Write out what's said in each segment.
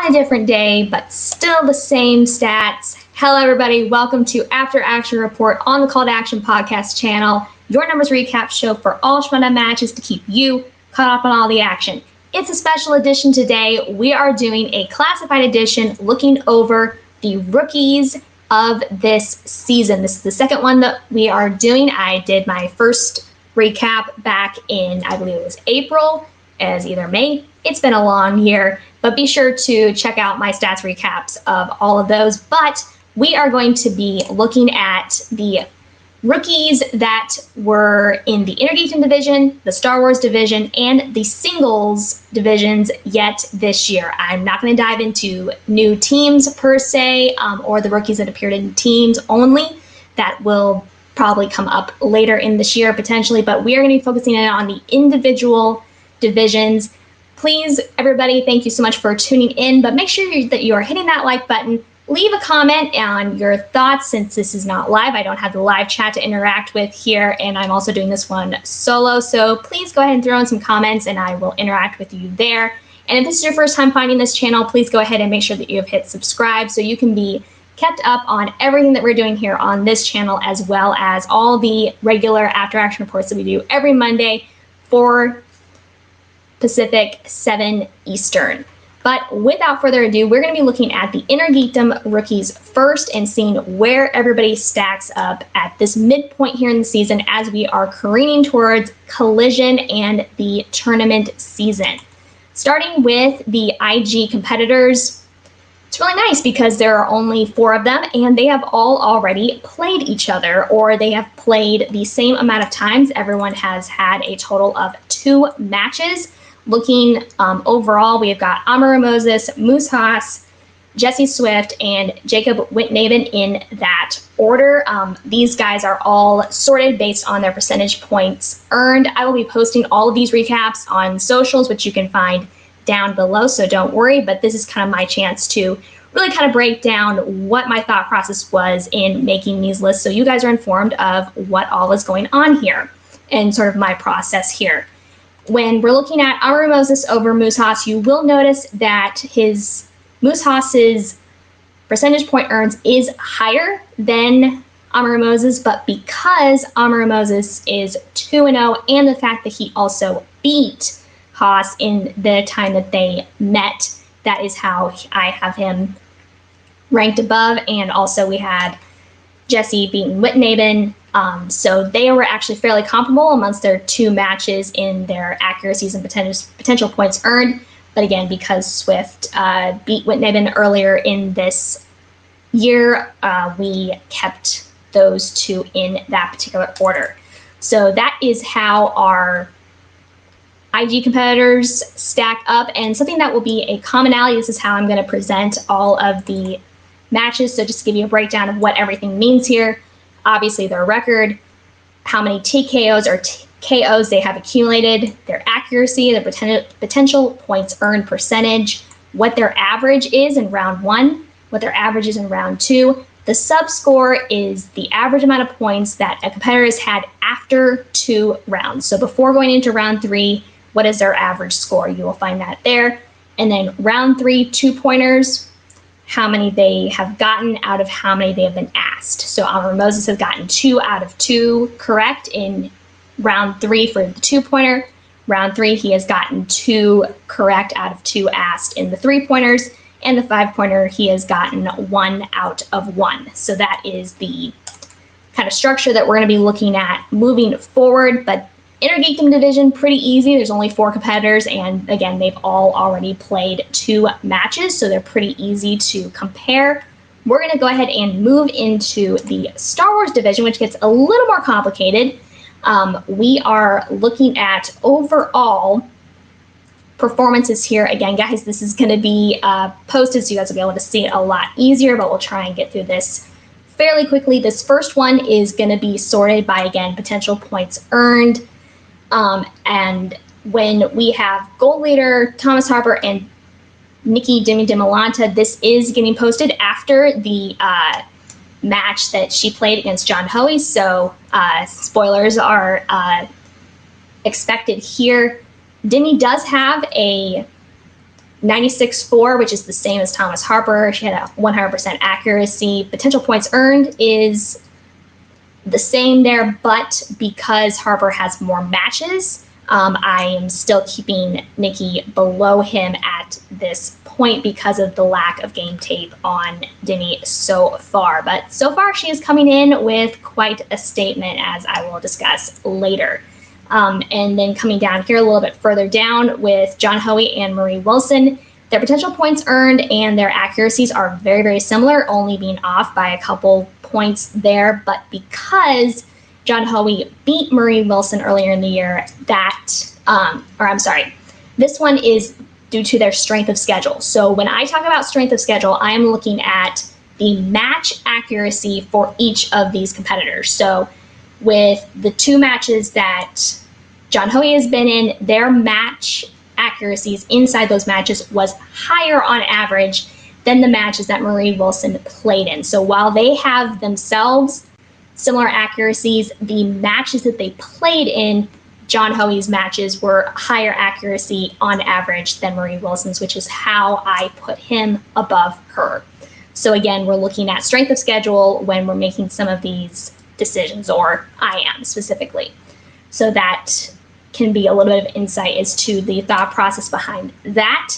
on a different day, but still the same stats. Hello, everybody. Welcome to After Action Report on the Call to Action podcast channel, your numbers recap show for all Shmunda matches to keep you caught up on all the action. It's a special edition today. We are doing a classified edition looking over the rookies of this season. This is the second one that we are doing. I did my first recap back in, I believe it was April, as either May. It's been a long year, but be sure to check out my stats recaps of all of those. But we are going to be looking at the rookies that were in the Intergeekdom division, the Star Wars division, and the singles divisions yet this year. I'm not going to dive into new teams per se, or the rookies that appeared in teams only. That will probably come up later in this year potentially, but we are going to be focusing in on the individual divisions. Please, everybody, thank you so much for tuning in, but make sure that you are hitting that like button. Leave a comment on your thoughts. Since this is not live, I don't have the live chat to interact with here, and I'm also doing this one solo, so please go ahead and throw in some comments and I will interact with you there. And if this is your first time finding this channel, please go ahead and make sure that you have hit subscribe so you can be kept up on everything that we're doing here on this channel, as well as all the regular After Action reports that we do every Monday, 4 Pacific, 7 Eastern. But without further ado, we're going to be looking at the Intergeekdom rookies first and seeing where everybody stacks up at this midpoint here in the season as we are careening towards Collision and the tournament season. Starting with the IG competitors, it's really nice because there are only 4 of them and they have all already played each other, or they have played the same amount of times. Everyone has had a total of 2 matches. Looking overall, we have got Amaru Moses, Moose Haas, Jesse Swift, and Jacob Whitnaven in that order. These guys are all sorted based on their percentage points earned. I will be posting all of these recaps on socials, which you can find down below, so don't worry, but this is kind of my chance to really kind of break down what my thought process was in making these lists so you guys are informed of what all is going on here and sort of my process here. When we're looking at Amaru Moses over Moose Haas, you will notice that Moose Haas's percentage point earns is higher than Amaru Moses, but because Amaru Moses is 2-0 and the fact that he also beat Haas in the time that they met, that is how I have him ranked above. And also we had Jesse beating Whitnaven. So they were actually fairly comparable amongst their 2 matches in their accuracies and potential points earned. But again, because Swift beat Whitnaven earlier in this year, we kept those 2 in that particular order. So that is how our IG competitors stack up, and something that will be a commonality. This is how I'm going to present all of the matches. So just to give you a breakdown of what everything means here. Obviously their record, how many TKOs or KOs they have accumulated, their accuracy, their potential points earned percentage, what their average is in round 1, what their average is in round 2. The sub score is the average amount of points that a competitor has had after 2 rounds. So before going into round 3, what is their average score? You will find that there. And then round 3, 2-pointers, how many they have gotten out of how many they have been asked. So Amaru Moses has gotten 2 out of 2 correct in round 3 for the 2-pointer. Round 3, he has gotten 2 correct out of 2 asked in the 3-pointers. And the 5-pointer, he has gotten 1 out of 1. So that is the kind of structure that we're going to be looking at moving forward. But Intergeekdom division, pretty easy. There's only 4 competitors, and again, they've all already played 2 matches, so they're pretty easy to compare. We're going to go ahead and move into the Star Wars division, which gets a little more complicated. We are looking at overall performances here. Again, guys, this is going to be posted, so you guys will be able to see it a lot easier, but we'll try and get through this fairly quickly. This first one is going to be sorted by, again, potential points earned. And when we have gold leader Thomas Harper and Nikki Dimolanta, this is getting posted after the match that she played against John Hoey. So spoilers are expected here. Demi does have a 96.4, which is the same as Thomas Harper. She had a 100% accuracy. Potential points earned is the same there, but because Harper has more matches, I am still keeping Nikki below him at this point because of the lack of game tape on Demi so far. But so far, she is coming in with quite a statement, as I will discuss later. And then coming down here a little bit further down with John Hoey and Marie Wilson, their potential points earned and their accuracies are very, very similar, only being off by a couple points there. But because John Hoey beat Marie Wilson earlier in the year, this one is due to their strength of schedule. So when I talk about strength of schedule, I am looking at the match accuracy for each of these competitors. So with the two matches that John Hoey has been in, their match accuracies inside those matches was higher on average than the matches that Marie Wilson played in. So while they have themselves similar accuracies, the matches that they played in, John Hoey's matches were higher accuracy on average than Marie Wilson's, which is how I put him above her. So again, we're looking at strength of schedule when we're making some of these decisions, or I am specifically. So that can be a little bit of insight as to the thought process behind that.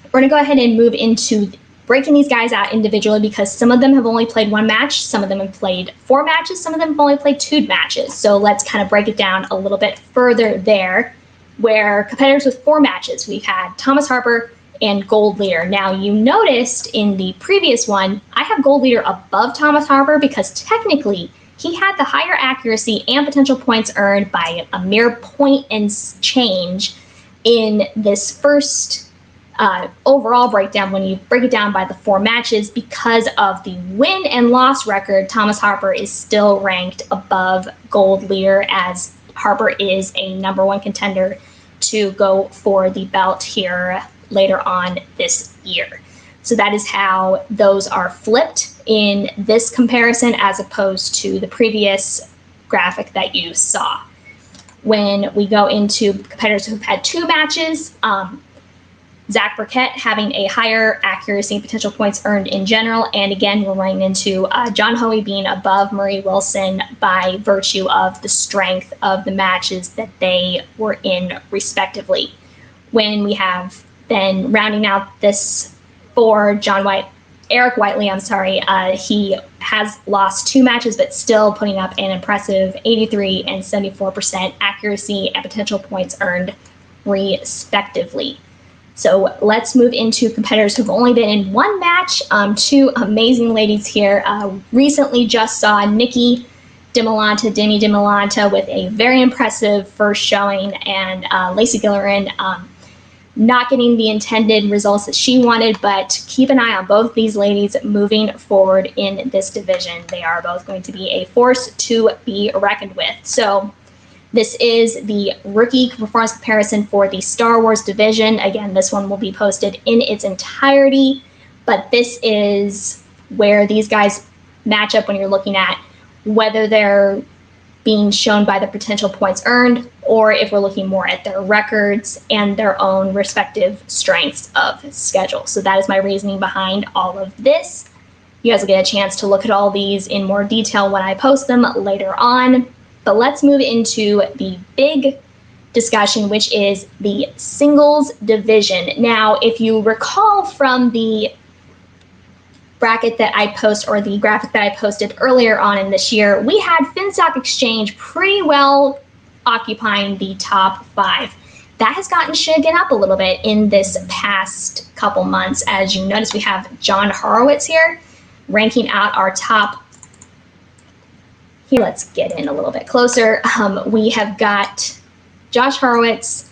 We're going to go ahead and move into breaking these guys out individually because some of them have only played one match, some of them have played 4 matches, some of them have only played 2 matches. So let's kind of break it down a little bit further there, where competitors with 4 matches, we've had Thomas Harper and Gold Leader. Now, you noticed in the previous one, I have Gold Leader above Thomas Harper because technically he had the higher accuracy and potential points earned by a mere point and change in this first overall breakdown. When you break it down by the 4 matches, because of the win and loss record, Thomas Harper is still ranked above Gold Leader, as Harper is a #1 contender to go for the belt here later on this year. So that is how those are flipped in this comparison as opposed to the previous graphic that you saw. When we go into competitors who've had 2 matches, Zach Burkett having a higher accuracy and potential points earned in general. And again, we're running into John Hoey being above Marie Wilson by virtue of the strength of the matches that they were in respectively. When we have then rounding out this for Eric Whiteley, he has lost 2 matches, but still putting up an impressive 83 and 74% accuracy and potential points earned respectively. So let's move into competitors who've only been in 1 match. 2 amazing ladies here. Recently just saw Demi DeMolanta with a very impressive first showing, and Lacey Gillerin not getting the intended results that she wanted, but keep an eye on both these ladies moving forward in this division. They are both going to be a force to be reckoned with. So this is the rookie performance comparison for the Star Wars division. Again, this one will be posted in its entirety, but this is where these guys match up when you're looking at whether they're being shown by the potential points earned, or if we're looking more at their records and their own respective strengths of schedule. So that is my reasoning behind all of this. You guys will get a chance to look at all these in more detail when I post them later on. But let's move into the big discussion, which is the singles division. Now, if you recall from the bracket that I post, or the graphic that I posted earlier on in this year, we had Finstock Exchange pretty well occupying the top 5. That has gotten shaken up a little bit in this past couple months. As you notice, we have John Horowitz here ranking out our top. Here, let's get in a little bit closer. We have got Josh Horowitz,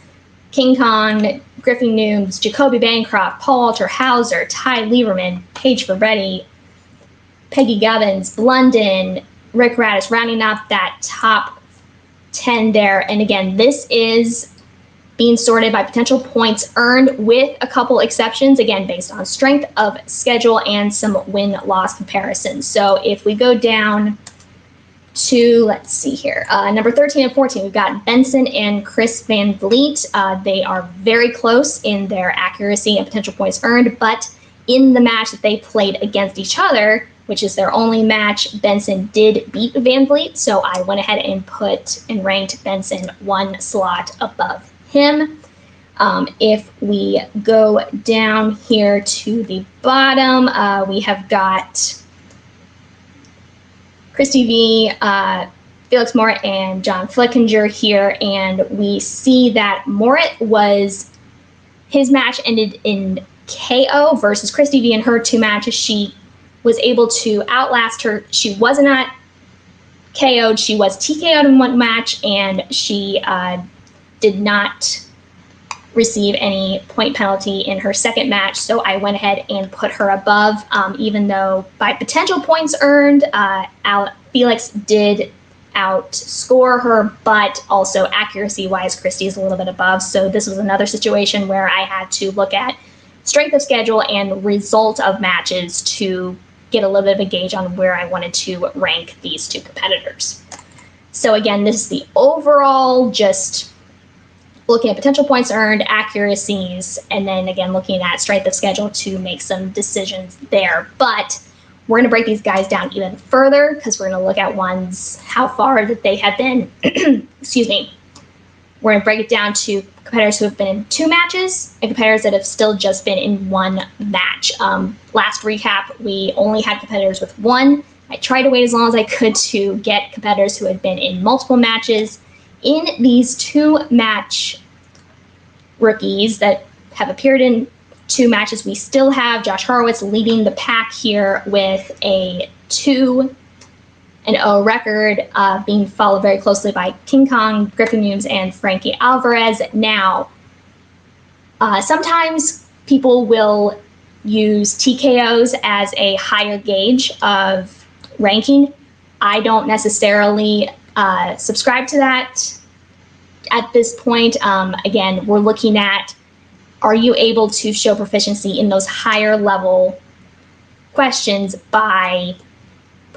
King Kong, Griffin Nooms, Jacoby Bancroft, Paul Walter Hauser, Ty Lieberman, Paige Ferretti, Peggy Gubbins, London, Rick Radis, rounding up that top 10 there. And again, this is being sorted by potential points earned, with a couple exceptions, again, based on strength of schedule and some win-loss comparisons. So if we go down to, let's see here, number 13 and 14, we've got Benson and Chris Van Vliet. They are very close in their accuracy and potential points earned, but in the match that they played against each other, which is their only match, Benson did beat Van Vliet, so I went ahead and put and ranked Benson one slot above him. If we go down here to the bottom, we have got Christy V, Felix Morit, and John Flickinger here, and we see that his match ended in KO versus Christy V in her two matches. She was able to outlast her. She was not KO'd. She was TKO'd in one match, and she did not receive any point penalty in her second match. So I went ahead and put her above, even though by potential points earned, Felix did outscore her, but also accuracy-wise, Christy is a little bit above. So this was another situation where I had to look at strength of schedule and result of matches to get a little bit of a gauge on where I wanted to rank these two competitors. So again, this is the overall, just looking at potential points earned, accuracies, and then again looking at strength of schedule to make some decisions there. But we're going to break these guys down even further because we're going to look at how far that they have been, excuse me. We're going to break it down to competitors who have been in two matches and competitors that have still just been in one match. Last recap, we only had competitors with one. I tried to wait as long as I could to get competitors who had been in multiple matches. In these two match rookies that have appeared in two matches, we still have Josh Horowitz leading the pack here with a 2-0 record, being followed very closely by King Kong, Griffin Humes, and Frankie Alvarez. Now, sometimes people will use TKOs as a higher gauge of ranking. I don't necessarily subscribe to that at this point. Again, we're looking at, are you able to show proficiency in those higher level questions by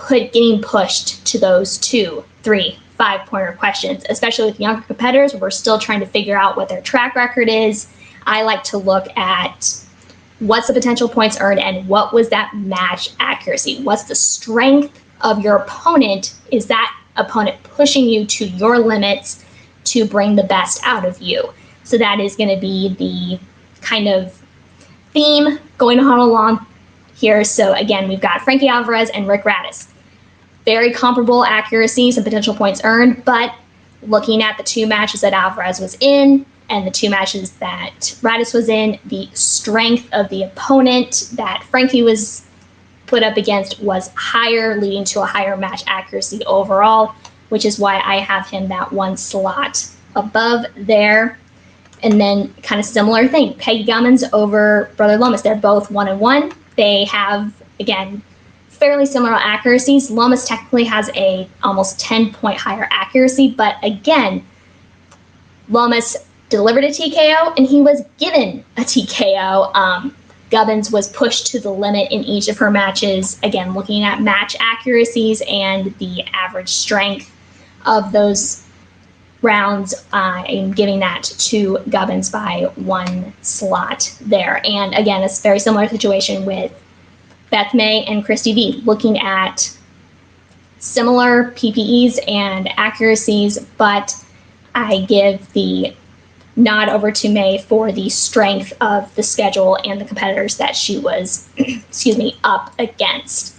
getting pushed to those 2, 3, 5-pointer questions, especially with younger competitors. We're still trying to figure out what their track record is. I like to look at what's the potential points earned and what was that match accuracy? What's the strength of your opponent? Is that opponent pushing you to your limits to bring the best out of you? So that is going to be the kind of theme going on along here. So again, we've got Frankie Alvarez and Rick Radis. Very comparable accuracies and potential points earned, but looking at the two matches that Alvarez was in and the two matches that Radis was in, the strength of the opponent that Frankie was put up against was higher, leading to a higher match accuracy overall, which is why I have him that one slot above there. And then kind of similar thing, Peggy Gummins over Brother Lomas. They're both 1-1. They have, again, fairly similar accuracies. Lomas technically has a almost 10-point higher accuracy, but again, Lomas delivered a TKO and he was given a TKO. Gubbins was pushed to the limit in each of her matches. Again, looking at match accuracies and the average strength of those rounds, I'm giving that to Gubbins by one slot there. And again, it's a very similar situation with Beth May and Christy V, looking at similar PPEs and accuracies, but I give the nod over to May for the strength of the schedule and the competitors that she was, up against.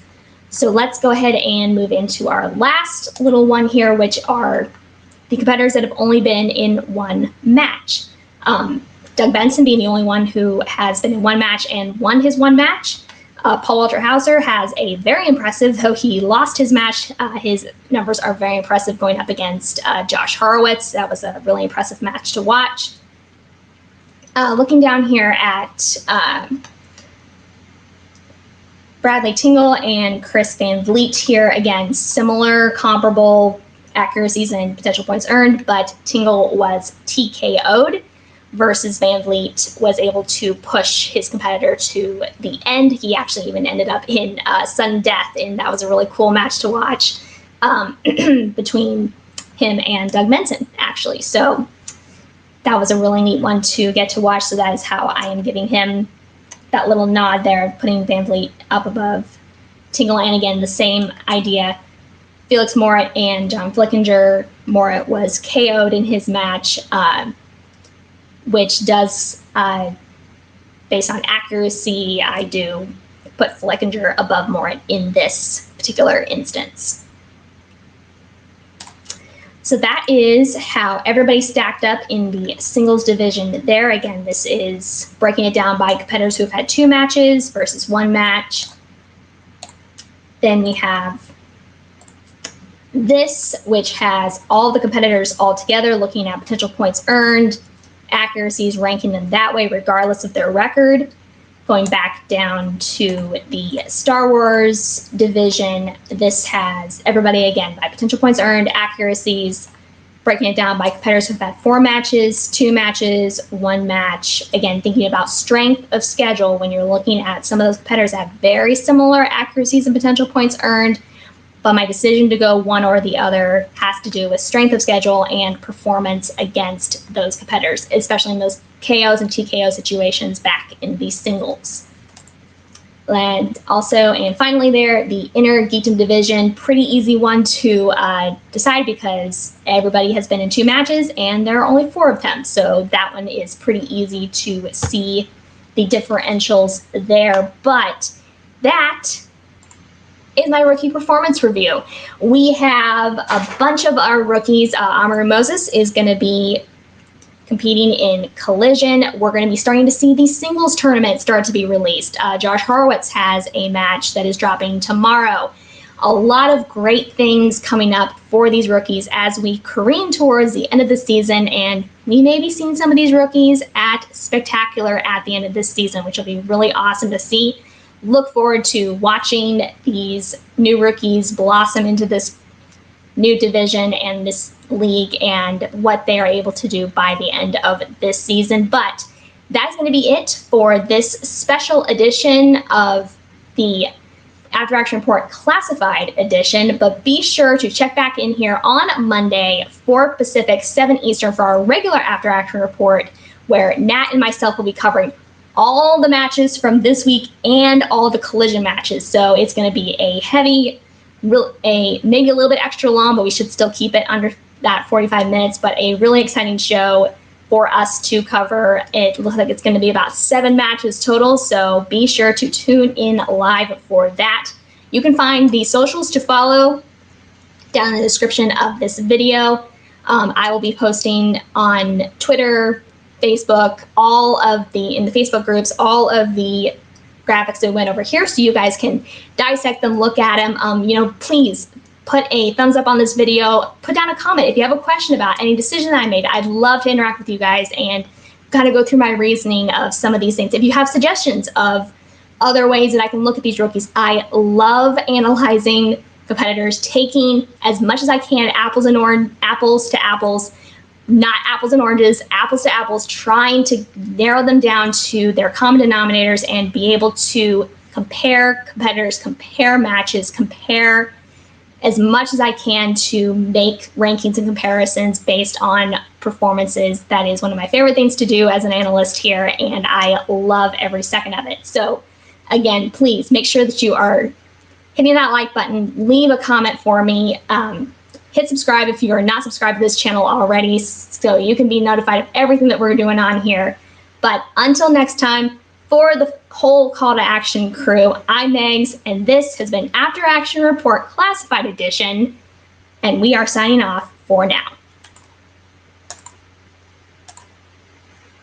So let's go ahead and move into our last little one here, which are the competitors that have only been in one match. Doug Benson being the only one who has been in one match and won his one match. Paul Walter Hauser has a very impressive, though he lost his match, his numbers are very impressive going up against Josh Horowitz. That was a really impressive match to watch. Looking down here at Bradley Tingle and Chris Van Vliet here, again, similar, comparable accuracies and potential points earned, but Tingle was TKO'd versus Van Vliet was able to push his competitor to the end. He actually even ended up in sudden death, and that was a really cool match to watch. between him and Doug Benson, actually. So that was a really neat one to get to watch. So that is how I am giving him that little nod there, putting Van Vliet up above Tingle. And again, the same idea. Felix Moret and John Flickinger. Moret was KO'd in his match, which does, based on accuracy, I do put Flickinger above Moret in this particular instance. So that is how everybody stacked up in the singles division there. Again, this is breaking it down by competitors who have had 2 matches versus 1 match. Then we have this, which has all the competitors all together, looking at potential points earned, accuracies, ranking them that way regardless of their record. Going back down to the Star Wars division, this has everybody, again, by potential points earned, accuracies, breaking it down by competitors who've had 4 matches, 2 matches, 1 match. Again, thinking about strength of schedule when you're looking at some of those competitors that have very similar accuracies and potential points earned, but my decision to go one or the other has to do with strength of schedule and performance against those competitors, especially in those KOs and TKO situations back in the singles. And also, and finally there, the inner Geekdom division, pretty easy one to decide because everybody has been in 2 matches and there are only 4 of them. So that one is pretty easy to see the differentials there. But that is my rookie performance review. We have a bunch of our rookies. Amaru Moses is going to be competing in Collision. We're going to be starting to see these singles tournaments start to be released. Josh Horowitz has a match that is dropping tomorrow. A lot of great things coming up for these rookies as we careen towards the end of the season, and we may be seeing some of these rookies at Spectacular at the end of this season, which will be really awesome to see. Look forward to watching these new rookies blossom into this new division and this league and what they are able to do by the end of this season. But that's going to be it for this special edition of the After Action Report Classified Edition. But be sure to check back in here on Monday, 4 Pacific, 7 Eastern for our regular After Action Report, where Nat and myself will be covering all the matches from this week and all the Collision matches. So it's going to be a heavy, maybe a little bit extra long, but we should still keep it under that 45 minutes, but a really exciting show for us to cover. It looks like it's going to be about 7 matches total, so be sure to tune in live for that. You can find the socials to follow down in the description of this video. I will be posting on Twitter, Facebook, in the Facebook groups, all of the graphics that went over here so you guys can dissect them, look at them. Please put a thumbs up on this video, put down a comment if you have a question about any decision I made. I'd love to interact with you guys and kind of go through my reasoning of some of these things. If you have suggestions of other ways that I can look at these rookies, I love analyzing competitors, taking as much as I can apples to apples, not apples and oranges, apples to apples, trying to narrow them down to their common denominators and be able to compare competitors, compare matches, compare as much as I can to make rankings and comparisons based on performances. That is one of my favorite things to do as an analyst here, and I love every second of it. So again, please make sure that you are hitting that like button, leave a comment for me, hit subscribe if you are not subscribed to this channel already so you can be notified of everything that we're doing on here. But until next time, for the whole Call to Action crew, I'm Megs, and this has been After Action Report Classified Edition, and we are signing off for now.